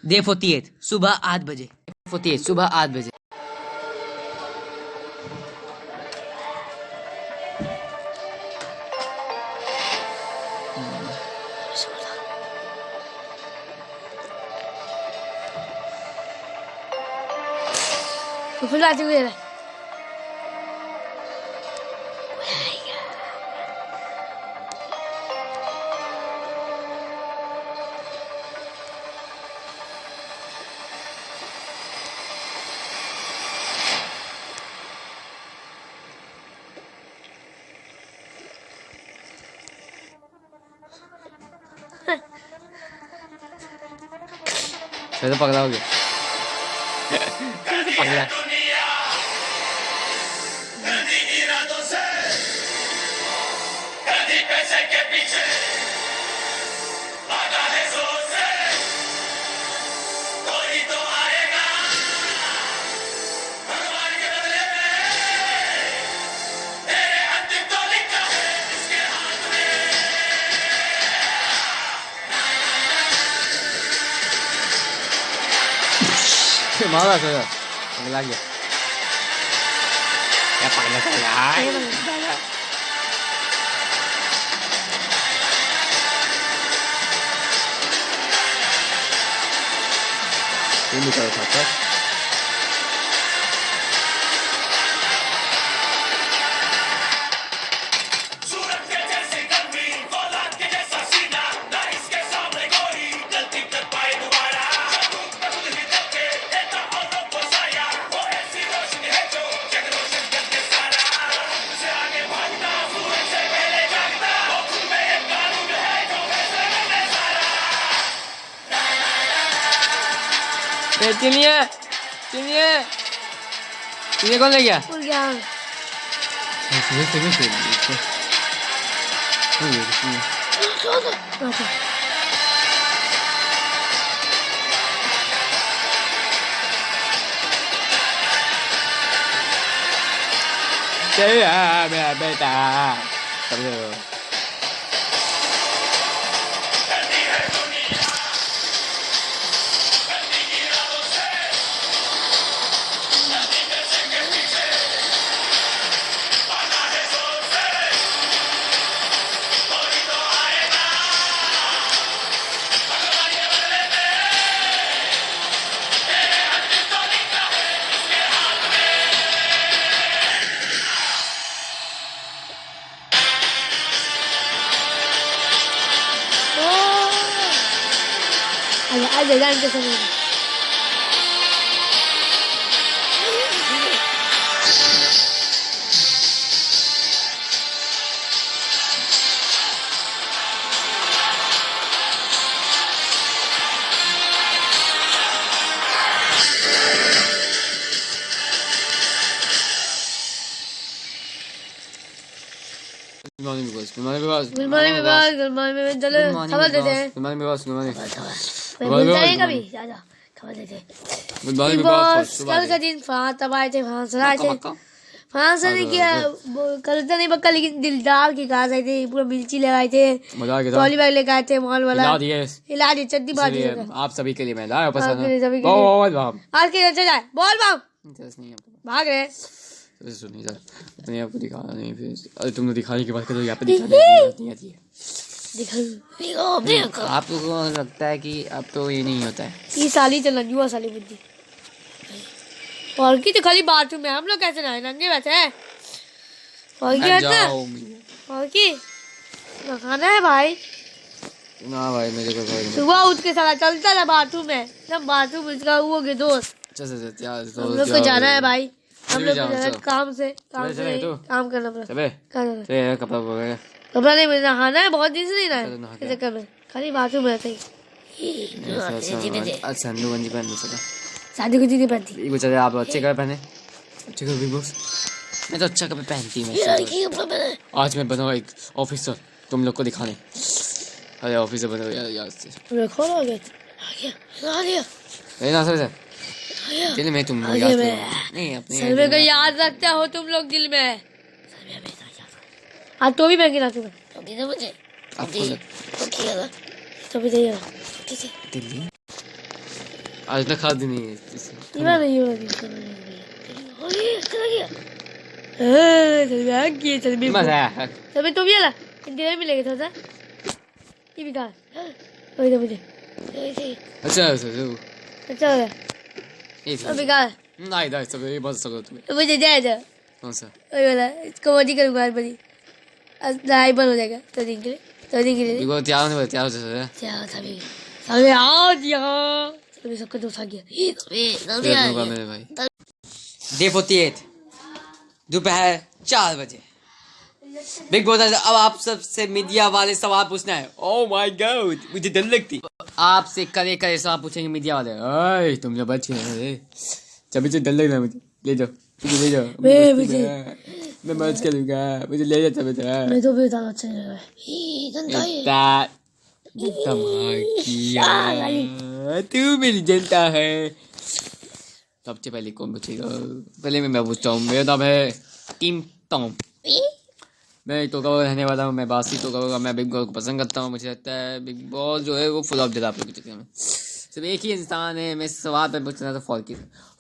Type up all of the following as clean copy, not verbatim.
Day 48 सुबह 8 बजे 48 सुबह 8 बजे। फिर आते हुए रहा मैं तो पगला हो गया। पगला मारा सर पगला गया क्या पगला चला ये निकल सकता चिनिए चिनिए चिनिए कौन ले गया? भूल गया मेरा बेटा आज जान के समय कभी खबर देते कल का दिन फ्रांस तब आए थे फ्रांस आए थे फ्रांस ने किया कल तो नहीं पक्का लेकिन दिलदार की घास आई थी पूरा मिर्ची लगाए थे ट्रॉली बैग लेके आए थे मॉल वाला हिला दी चट्टी बात आप सभी के लिए मैं लाया पसंद आज के चल जाए बोल बाप भाग रहे सुनिए सर अपने आप को दिखाना नहीं फिर अरे तुमने दिखाने की बात करो यहाँ पे दिखाने नहीं आती है आप लोगों को लगता है कि अब तो ये नहीं होता है ये साली चल जुआ साली बुद्धि और की तो खाली बाथरूम में हम लोग कैसे नहाए नंगे बैठे हैं और की है और की खाना है भाई ना भाई मेरे को कोई सुबह उठ के साला चलता था बाथरूम में जब बाथरूम उसका वो के दोस्त हम लोग को जाना है भाई हम लोग को जाना है काम से काम करना पड़ेगा कपड़ा नहीं मिलना नहाना है बहुत दिन से नहीं नहाया इस चक्कर में खाली बाथरूम में रहते ही आज संडू गंजी पहन सकता शादी को नहीं पहनती ये बेचारे आप अच्छे कपड़े पहने अच्छे कपड़े बिग बॉस मैं तो अच्छा कपड़े पहनती मैं आज मैं बना एक ऑफिसर तुम लोग को दिखाने अरे ऑफिसर बना यार रिकॉर्ड हो गया आ गया ना सर चलिए मैं तुम याद नहीं अपने सर्वे को याद रखते हो तुम लोग दिल में आज तो भी महंगी ना तुम्हें मुझे तो भी दिल्ली आज तक खा दी नहीं है ये नहीं हो चल भी मजा आया तभी तो भी आला इंडिया में मिलेगा थोड़ा सा ये भी खा वही तो मुझे अच्छा अच्छा हो गया अभी खा नहीं नहीं सब ये बस सको तुम्हें मुझे जाएगा कौन सा वही वाला इसको बॉडी करूँगा आज बड़ी लड़ाई बंद हो जाएगा तो दिन के लिए वो त्याग से क्या सभी सभी आओ यहाँ सभी सबको दोस्त आ गया मेरे भाई डे 48 दोपहर 4 बजे बिग बॉस अब आप सबसे मीडिया वाले सवाल पूछना है ओह माय गॉड मुझे डर लगती आपसे करे सवाल पूछेंगे मीडिया वाले ओए तुम लोग बच्चे हैं जब से डर लग रहा है मुझे ले जाओ मैं मर्ज करूंगा मुझे ले जाता बेटा मैं तो भी अच्छा नहीं लग रहा है तू मेरी जनता है सबसे पहले कौन पूछेगा पहले मैं पूछता हूँ मेरा नाम है टीम टॉम मैं तो कवर रहने वाला हूँ मैं बासी तो कवर मैं बिग बॉस को पसंद करता हूँ मुझे लगता है बिग बॉस जो है वो फुल ऑफ आप लोग के चक्कर में सिर्फ एक ही इंसान है मैं सवाल पे पूछना था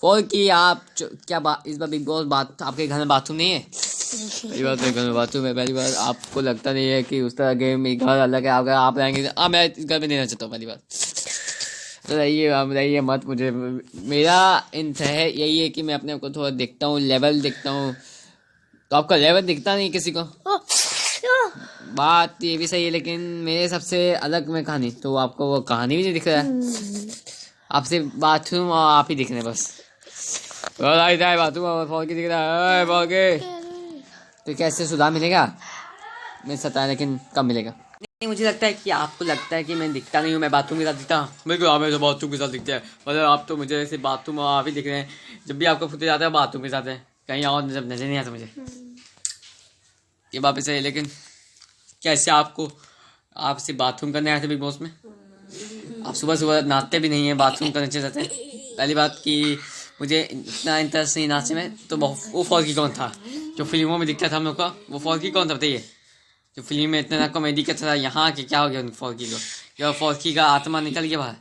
फॉल की आप क्या इस बार बिग बॉस बात आपके घर में बाथरूम नहीं है पहली बात मेरे घर में बाथरूम है पहली बात आपको लगता नहीं है कि उस तरह के मेरे घर अलग है अगर आप रहेंगे मैं इस घर में नहीं रहना चाहता हूँ पहली बात तो रहिए मत मुझे मेरा इंतहा है यही है कि मैं अपने आप को थोड़ा देखता हूँ लेवल देखता हूँ तो आपका लेवल दिखता नहीं किसी को बात ये भी सही है लेकिन मेरे सबसे अलग में कहानी तो आपको वो कहानी भी नहीं दिख रहा है आपसे बाथरूम और आप ही दिख रहे हैं बस बाथरूम और फॉल की दिख रहा है फॉल के तो कैसे सुधार मिलेगा मैं सता लेकिन कब मिलेगा नहीं मुझे लगता है कि आपको लगता है कि मैं दिखता नहीं हूँ मैं बाथरूम के साथ दिखता हूँ बिल्कुल आप तो बाथरूम के साथ दिखते हैं मतलब आप तो मुझे ऐसे बाथरूम और आप ही दिख रहे हैं जब भी आपका फुटेज आता है बाथरूम के साथ है कहीं और जब नजर नहीं आता मुझे ये वापस है लेकिन कैसे आपसे बाथरूम करने आए थे बिग बॉस में आप सुबह नहाते भी नहीं हैं बाथरूम करने चले जाते हैं पहली बात कि मुझे इतना इंटरेस्ट नहीं नाचने में तो वो फॉल्की कौन था जो फिल्मों में दिखता था हम लोग का वो फॉल्की कौन था बताइए जो फिल्म में इतना कॉमेडी करता था यहाँ के क्या हो गया उन फॉल्की को क्या फॉल्की का आत्मा निकल गया बाहर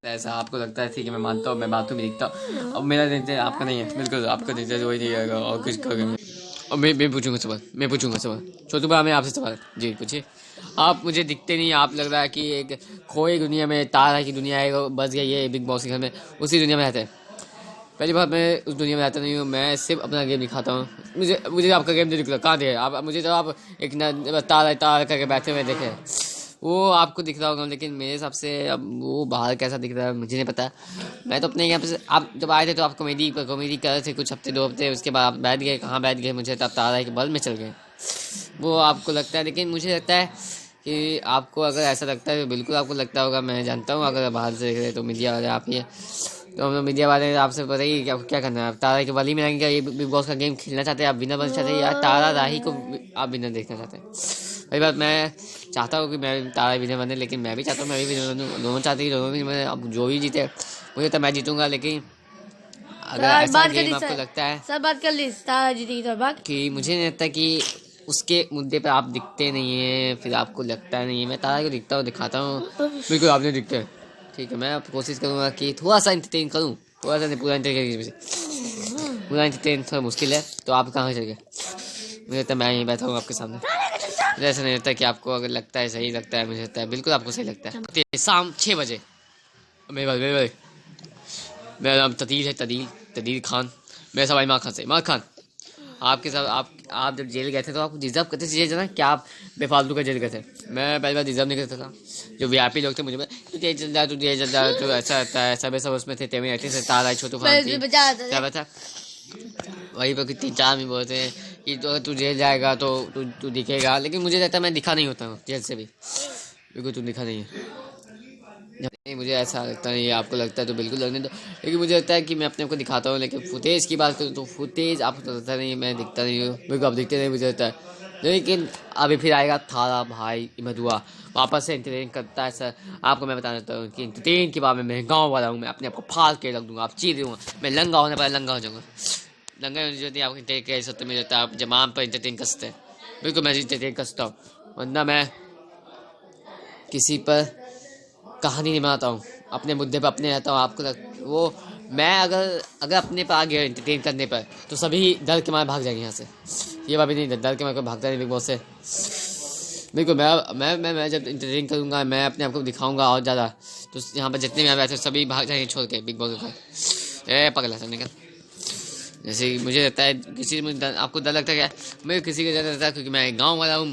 ऐसा आपको लगता है ठीक है मैं मानता हूँ मैं बाथरूम में दिखता हूँ अब मेरा देखते आपका नहीं है बिल्कुल आपका देखते वही नहीं आएगा और कुछ करेंगे और मैं पूछूंगा सवाल छोटू भाई मैं आपसे सवाल जी पूछिए आप मुझे दिखते नहीं आप लग रहा है कि एक खोई दुनिया में तारा की दुनिया है बस गई है बिग बॉस के घर में उसी दुनिया में रहते हैं पहली बात मैं उस दुनिया में रहता नहीं हूँ मैं सिर्फ अपना गेम दिखाता हूँ मुझे आपका गेम नहीं दिख रहा कहाँ दे आप मुझे तो आप एक तारा करके बैठे हुए देखे वो आपको दिख रहा होगा लेकिन मेरे हिसाब से अब वो बाहर कैसा दिख रहा है मुझे नहीं पता मैं तो अपने यहाँ पे आप जब आए थे तो आप कॉमेडी कर रहे थे कुछ हफ्ते 2 हफ्ते उसके बाद आप बैठ गए कहाँ बैठ गए मुझे तब तारा के बल में चल गए वो आपको लगता है लेकिन मुझे लगता है कि आपको अगर ऐसा लगता है तो बिल्कुल आपको लगता होगा मैं जानता हूँ अगर बाहर से देख रहे तो मीडिया वाले आप ही है तो हम लोग मीडिया वाले आपसे बताइए कि आपको क्या करना है आप तारा के बली में रहेंगे ये बिग बॉस का गेम खेलना चाहते हैं आप विनर बनना चाहते हैं या तारा राही को आप विनर देखना चाहते हैं वही बात मैं चाहता हूँ कि मैं तारा विनर बने लेकिन मैं भी चाहता हूँ मैं भी विनर बनूँ दोनों चाहते हैं दोनों भी मैं अब जो भी जीते मुझे तो मैं जीतूंगा लेकिन अगर ऐसा गेम आपको लगता है सब बात कर ली तारा जीतेगी तो बात कि मुझे नहीं लगता कि उसके मुद्दे पे आप दिखते नहीं है फिर आपको लगता नहीं है मैं तारा को दिखता हूँ दिखाता हूँ बिल्कुल आप नहीं दिखते ठीक है मैं कोशिश करूँगा कि थोड़ा सा इंटरटेन करूँ थोड़ा सा नहीं पूरा इंटरटेन थोड़ा मुश्किल है तो आप कहाँ चल गए मुझे लगता है मैं यहीं बैठा हूँ आपके सामने मुझे ऐसा नहीं लगता कि आपको अगर लगता है सही लगता है मुझे लगता है बिल्कुल आपको सही लगता है शाम 6 बजे मेरे मेरा नाम तदील खान मेरा सवाई माँ खान से माँ खान आपके साथ आप जब जेल गए थे तो आप डिजर्व करते थे जाना क्या आप बेफालतू का जेल गए थे मैं पहली बार डिजर्व नहीं करता था जो वीआईपी लोग थे मुझे तू जेल चल जा तो ऐसा रहता है सब उसमें थे तेमी रहते थे तारा छोटू खान क्या बता वही पर 3-4 में बोलते हैं कि तो तू जेल जाएगा तो तू दिखेगा लेकिन मुझे लगता है मैं दिखा नहीं होता हूँ जेल से भी बिल्कुल तू दिखा नहीं है नहीं मुझे ऐसा लगता नहीं है आपको लगता है तो बिल्कुल लगने दो लेकिन मुझे लगता है कि मैं अपने आप को दिखाता हूँ लेकिन फुटेज की बात करूँ तो फुटेज आपको लगता नहीं मैं दिखता नहीं हूँ बिल्कुल आप दिखते नहीं मुझे लगता है लेकिन अभी फिर आएगा थारा भाई मधुआ वापस से इंटरटेन करता है सर आपको मैं बताना चाहता हूँ कि इंटरटेन के बाद में मैं गाँव वाला हूँ मैं अपने आप को फाड़ के रख दूँगा आप चीज दूँगा मैं लंगा होने पर लंगा हो जाऊँगा लंगा होने जो आप इंटरटेन कर सकते मुझे लगता है आप जमाम पर इंटरटेन कर सकते हैं बिल्कुल मैं इंटरटेन कर सकता हूँ वरना मैं किसी पर कहानी नहीं बनाता हूँ अपने मुद्दे पर अपने रहता हूँ। आपको वो मैं अगर अपने पर आ गया एंटरटेन करने पर तो सभी डर के मारे भाग जाएंगे यहाँ से। ये बात भी नहीं, डर के मारे कोई भागता नहीं बिग बॉस से। बिल्कुल मैं जब इंटरटेन करूँगा, मैं अपने आप को दिखाऊंगा और ज़्यादा, तो यहाँ पर जितने भी बैठे सभी भाग जाएंगे छोड़ के बिग बॉस के। पगला सब निकल। जैसे मुझे लगता है किसी में आपको डर लगता है क्या? मुझे किसी का डर लगता है क्योंकि मैं गांव वाला हूँ।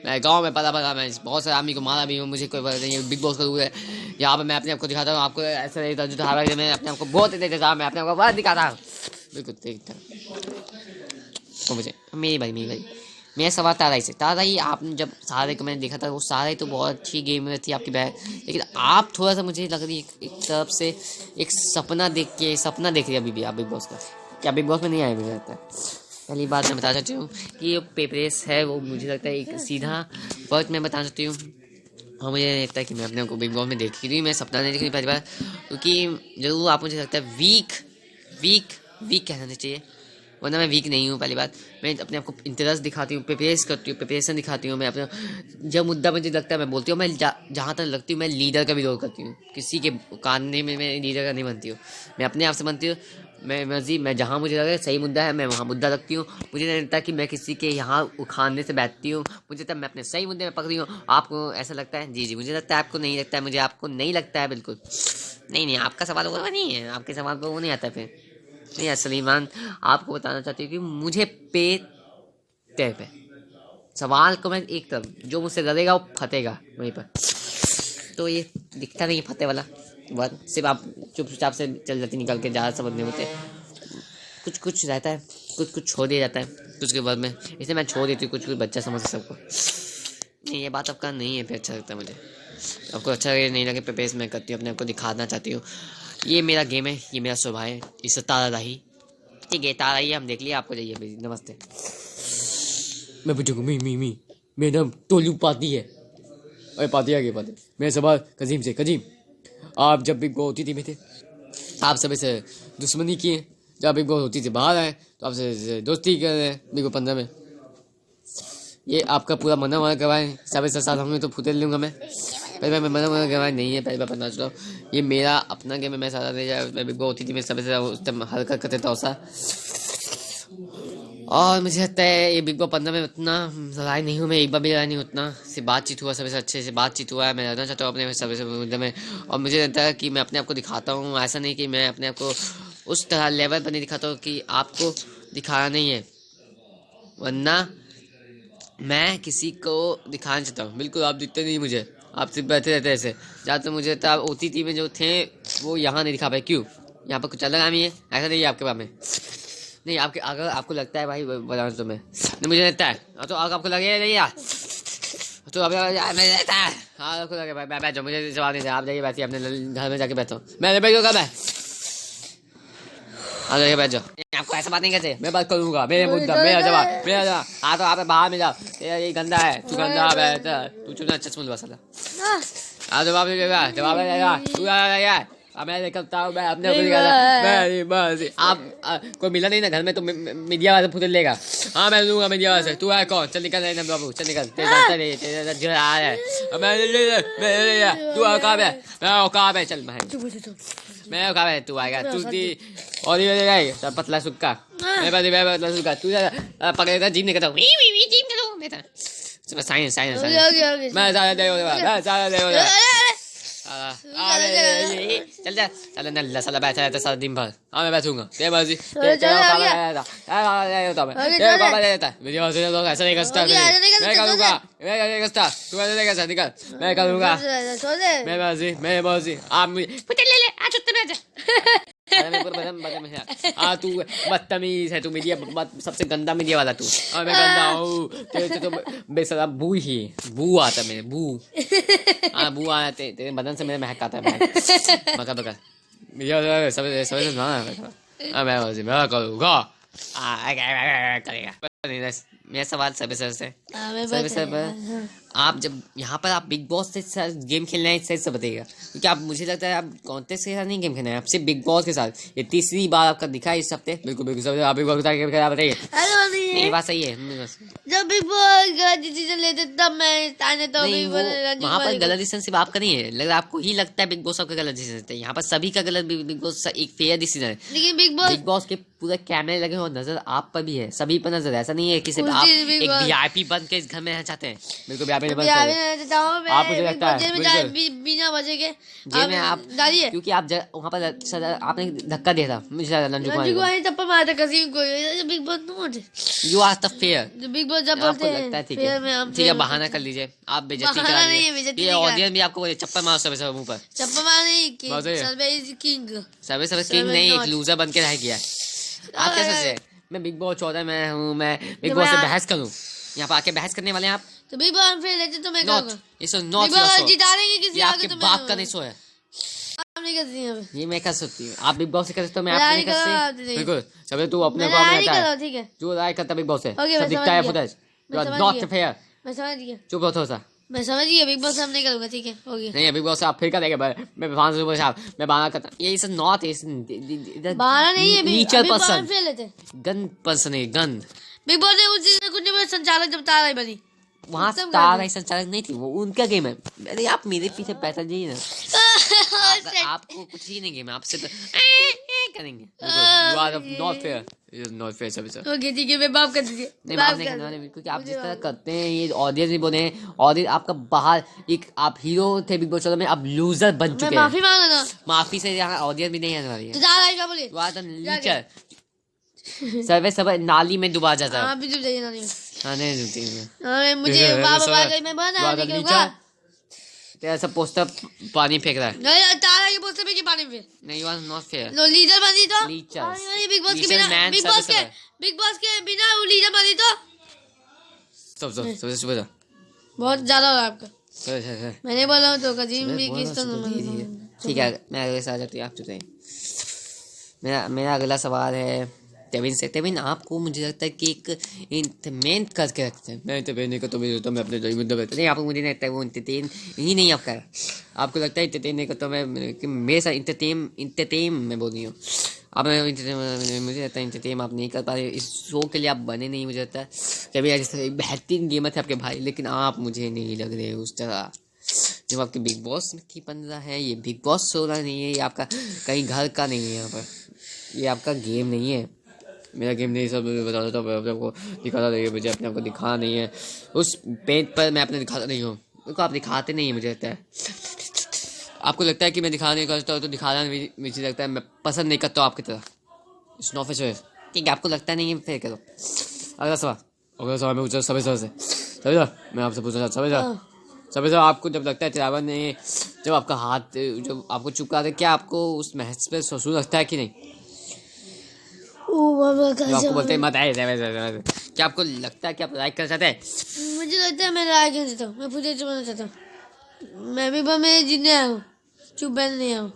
मैं गांव में पला मैं बहुत सारे आदमी को मारा भी हूँ। मुझे कोई पता नहीं है। बिग बॉस का रूल है यहाँ पर। मैं अपने आप को दिखाता हूँ। आपको ऐसा नहीं था जो था मैं अपने आप को बहुत देता, मैं अपने आप को बहुत दिखाता हूँ। बिल्कुल देखता तो मुझे मेरी भाई मेरा सवाल ताराई से। ताराई, आपने जब सारे को मैंने देखा था, वो सारे तो बहुत अच्छी गेम थी आपकी बहन, लेकिन आप थोड़ा सा मुझे लग रही है एक तरफ से एक सपना देख रही है अभी भी आप बिग बॉस का। क्या बिग बॉस में नहीं आए? मुझे लगता है पहली बात मैं बता सकती हूँ कि ये पेपरेस है, वो मुझे लगता है एक सीधा वर्ड मैं बता सकती हूँ। और मुझे लगता है कि मैं अपने को बिग बॉस में देखी थी, मैं सपना नहीं देखी पहली बार, क्योंकि जरूर आप मुझे लगता है वीक कहना चाहिए, वरना मैं वीक नहीं हूँ। पहली बात, मैं अपने आप को इंटरेस्ट दिखाती हूँ, प्रिपरेशन दिखाती हूँ। मैं अपने जब मुद्दा मुझे लगता है मैं बोलती हूँ। मैं जहाँ तक लगती हूँ मैं लीडर का भी रोल करती हूँ, किसी के कानने में मैं लीडर का नहीं बनती हूँ, मैं अपने आप से बनती हूँ। मैं जहाँ मुझे लगे सही मुद्दा है मैं वहाँ मुद्दा रखती हूँ। मुझे नहीं लगता कि मैं किसी के यहाँ उखाड़ने से बैठती हूँ। मुझे तब मैं अपने सही मुद्दे में पकड़ी हूँ। आपको ऐसा लगता है? जी मुझे लगता है आपको नहीं लगता है। मुझे आपको नहीं लगता है बिल्कुल नहीं। आपका सवाल वो नहीं है, आपके सवाल पर वो नहीं आता फिर नहीं। सलीमान, आपको बताना चाहती हूँ कि मुझे पे सवाल को मैं एक तरफ जो मुझसे लड़ेगा वो फतेगा वहीं पर। तो ये दिखता नहीं फतेह वाला बात, सिर्फ आप चुपचाप से चल जाती निकल के, ज़्यादा समझ नहीं होते। कुछ रहता है, कुछ छोड़ दिया जाता है कुछ के बाद में, इसलिए मैं छोड़ देती हूँ कुछ बच्चा समझ सबको। नहीं ये बात आपका नहीं है, फिर अच्छा लगता है मुझे। आपको अच्छा लगे नहीं लगे, पेपेस मैं करती हूँ, अपने आपको दिखाना चाहती हूँ। ये मेरा गेम है, ये मेरा स्वभाव है। इससे तारा राही ठीक है, तारा ही हम देख लिया। आपको जाइए, नमस्ते। मैं पूछूंगा मी मेरा नाम टोलू पाती है। अरे पाती आगे पाती। मेरा सवाल कजीम से। कजीम, आप जब बिग बॉस होती थी में थे, आप सभी से दुश्मनी किए। जब बिग बॉस होती थी बाहर आए तो आपसे दोस्ती कर रहे हैं बिग बॉस 15 में। ये आपका पूरा मना करवाएं सभी से साथ हमें तो फुटे लूँगा मैं। पहले मैं मना करवाए नहीं है, पहले बार पता चलो ये मेरा अपना गेम है। मैं सारा नहीं जाए, मैं बिग बॉस होती थी मैं सभी से उस टाइम हल्का करते था ऐसा। और मुझे लगता है ये बिग बॉस 15 में उतना लड़ाई नहीं हुई, मैं एक बार भी लड़ाई नहीं, उतना से बातचीत हुआ, सभी से अच्छे से बातचीत हुआ है। मैं रहना चाहता हूँ अपने सभी से मुद्दे में। और मुझे लगता है कि मैं अपने आप को दिखाता हूँ, ऐसा नहीं कि मैं अपने आप को उस तरह लेवल पर नहीं दिखाता हूँ कि आपको दिखाना नहीं है, वरना मैं किसी को दिखाना चाहता हूँ। बिल्कुल आप दिखते नहीं मुझे, आप सिर्फ बैठे रहते ऐसे। जहाँ तक मुझे लगता है OTT में जो थे वो यहाँ नहीं दिखा पाए। क्यों? यहाँ पर कुछ अलग आमी है, ऐसा नहीं है आपके बारे में नहीं। आपके अगर आपको लगता है भाई बताऊँ तो मैं नहीं, मुझे लगता है तो आपको लगे नहीं यार, तो अब मुझे लगता है हाँ आपको लगे भाई बैठो, मुझे जवाब नहीं था। आप जाइए बैठिए अपने घर में जाके बैठो। मैं बैठूँगा मैं आ जाइए बैठ जाओ। आपको ऐसा बात नहीं करते, मैं बात करूँगा। मेरे मुद्दा मेरा जवाब हाँ तो आप बाहर में जाओ। ये गंदा है, तू गंदा बैठा, तू चुना चश्मा लगा साला। हाँ जवाब नहीं देगा, जवाब नहीं देगा, तू आ मैं निकलता हूँ। मैं अपने मैं आप कोई मिला नहीं ना घर में तो मीडिया वाले फुटेज लेगा। हाँ मैं लूँगा मीडिया वाले से। तू है कौन? चल निकल ना बाबू, चल निकल। तू कहाँ है? मैं कहाँ है? चल मैं कहाँ है? तू आएगा तू और ये सब पतला सुक्का मैं पतला सुक्का तू पकड़ेगा जीम निकलता हूँ जीम करो मैं साइंस मैं सारा दे चल जा चल नल्ला साला बैठा रहता सारा दिन भर। हाँ मैं बैठूंगा तेरे मर्जी। ऐसा नहीं करता मैं करूँगा, मैं नहीं करता तू ऐसा नहीं कर सकता। निकल मैं करूँगा, मैं मर्जी आप मुझे ले ले आ चुप बैठ जा। तू बदतमीज है, तू मीडिया सबसे गंदा मीडिया वाला तू। मैं गंदा हूँ तो बेसरा बू ही बू आता मेरे बू बू आता तेरे बदन से मेरे महक आता है बका मीडिया सब मैं करूँगा करेगा मेरा सवाल सभी सर से मैं सभी सर आप जब यहाँ पर आप बिग बॉस से गेम खेलना है सही से बताइएगा, क्योंकि आप मुझे लगता है आप कॉन्टेस्ट के साथ नहीं गेम खेलना है, आपसे बिग बॉस के साथ। ये तीसरी बार आपका दिखा है इस हफ्ते। बिल्कुल बिल्कुल सर, आप बिग बॉस के साथ गेम बताइए। नहीं बात सही है, जब बिग बॉस गलत डिसीजन लेते तब मैं ताने तो नहीं, वहाँ पर गलत डिसीजन सिर्फ आपका नहीं है, लग आपको ही लगता है बिग बॉस आपका गलत डिसीजन है। यहाँ पर सभी का गलत, बिग बॉस एक फेयर डिसीजन है। लेकिन बिग बॉस के पूरे कैमरे लगे हो, नजर आप पर भी है, सभी पर नजर है। ऐसा नहीं है कि सिर्फ आप एक वीआईपी बन के इस घर में रहना चाहते हैं। बिल्कुल वीआईपी आप मुझे लगता है बिना वजह के जेल में आप डालिए, क्योंकि आप वहाँ पर आपने धक्का दिया था मुझे नंजू कुमार तब मारा था कसीम को। Bigg Boss not you are the fair. Bigg Boss जब बोलते हैं ठीक है बहाना कर लीजिए, आप बेइज्जती करा रही है। ये ऑडियंस भी आपको चप्पल मारो सबसे सब मुंह पर। चप्पल मार नहीं, सर्वे इज किंग। सर्वे किंग नहीं, एक लूजर बन के रह गया। आप क्या सोचते हैं मैं बिग बॉस 14 में हूँ, मैं बिग बॉस से बहस करूँ? यहाँ पर आके बहस करने वाले हैं आप? तो बिग बॉस फिर लेते तो मैं करूँगा। नॉट जिता देंगे किसी आपके बाप का नहीं सो है। नहीं कर सकती, ये मैं कर सकती हूँ, आप बिग बॉस से कर सकते हो, मैं आप नहीं कर सकती। बिल्कुल सब तू अपने को ठीक है जो राय करता बिग बॉस से सब दिखता है footage. You are not fair. मैं समझ गया, चुप रहो थोड़ा सा। मैं समझ गया, बिग बॉस हम नहीं करूँगा, ठीक है हो गया। नहीं बिग बॉस आप फिर करेंगे, मैं बाना करता। ये इज नॉट बाना नहीं है, नीचर पर्सन, फेल लेते गन पर्सन है, गन। बिग बॉस ने उस दिन कुछ नहीं, संचालक जब तारा ही बनी वहाँ तारा ही संचालक नहीं थी, वो उनका गेम है। अरे आप मेरे पीछे पैसा जाइए ना। आपको कुछ ही नहीं गेम है, आपसे तो करेंगे। You are not fair, you are not fair सभी सर। ओके ठीक है, मैं माफ कर दीजिए। नहीं माफ नहीं करने वाले, क्योंकि आप जिस तरह करते हैं ये ऑडियंस भी बोले हैं, ऑडियंस आपका बाहर एक आप हीरो थे बिग बॉस 14 में, अब लूजर बन चुके हैं। माफी मांगो ना, माफी से यहाँ ऑडियंस भी नहीं आने वाली है। तो जा रहा है बोलिए, यू आर द लीचर। सर्वे सब नाली में डुबा जाता है। आप भी डूब जाइए नाली में। हाँ नहीं डूबती मैं मुझे बाबा गई, मैं बना नहीं करूंगा। तेरा सब पोस्टर पानी फेंक रहा है। नहीं तारा के पोस्टर पे के पानी में नहीं, you are not fair. No leader बनी तो लीचर बिग बॉस के बिना, बिग बॉस के बिना वो लीडर बनी तो सब सुबह बहुत ज्यादा हो रहा है आपका। मैंने बोला हूँ तो कजीम भी किस तो ठीक है, मैं अगले सवाल जाती हूँ। आप चुके मेरा अगला सवाल है तेविन से। तेविन आपको मुझे लगता है कि एक इंतरटेन करके रखते हैं। मैं इंतरटेन नहीं करता, तो मैं अपने मुद्दे पर नहीं। आपको मुझे नहीं लगता है वो इंतरटेन ही नहीं आपका है। आपको लगता है इंतरटेन नहीं करता मैं, मेरे साथ इंतरटेन मैं बोल रही हूँ। आप मुझे लगता है इंतरटेन आप नहीं कर पा रहे, इस शो के लिए आप बने नहीं। मुझे लगता है कभी जिस तरह बेहतरीन गेमर थे आपके भाई, लेकिन आप मुझे नहीं लग रहे उस तरह जो आपके बिग बॉस की बन रहा है। ये बिग बॉस शो नहीं है, ये आपका कहीं घर का नहीं है। यहाँ पर ये आपका गेम नहीं है, मेरा गेम नहीं। सब बता देता हूँ, अपने आपको दिखाता नहीं है, मुझे अपने आपको दिखा नहीं है उस पेज पर, मैं अपने दिखाता नहीं हूँ। देखो आप दिखाते नहीं है, मुझे लगता है आपको लगता है कि मैं दिखा नहीं करता हूँ, तो दिखाना मुझे लगता है मैं पसंद नहीं करता हूँ आपकी तरह। ठीक है, आपको लगता नहीं है, फिर करो। अगला सवाल मैं पूछा सभी से। मैं आपसे पूछना चाहता सभी आपको जब लगता है तिरावन ने जब आपका हाथ जब आपको चुपका दे, क्या आपको उस महज पे सुकून लगता है कि नहीं? आपको बोलते हैं मत आए, क्या आपको लगता है कि आप लाइक कर सकते हैं? मुझे लगता है मैं लाइक कर देता हूँ, मैं पूछे चुपना चाहता हूँ। मैं भी मैं जीतने आया हूँ, चुप बैठ नहीं आया हूँ।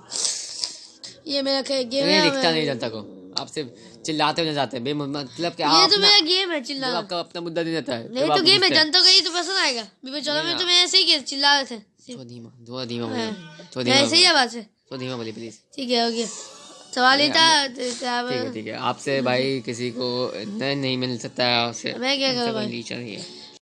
ये मेरा गेम है, दिखता नहीं जनता को, आप सिर्फ चिल्लाते हुए जाते हैं मतलब क्या? ये तो मेरा गेम है, चिल्लाना। आपका अपना मुद्दा नहीं रहता है, नहीं तो गेम है, जनता को ही तो पसंद आएगा। चलो मैं तुम्हें ऐसे ही चिल्ला रहे थे, धीमा ऐसे ही आवाज है, तो धीमा बोलिए प्लीज। ठीक है हो गया, सवाल ही था। ठीक है आपसे भाई किसी को नहीं मिल सकता है आपसे, मैं क्या करूँ भाई? लीचर ही है।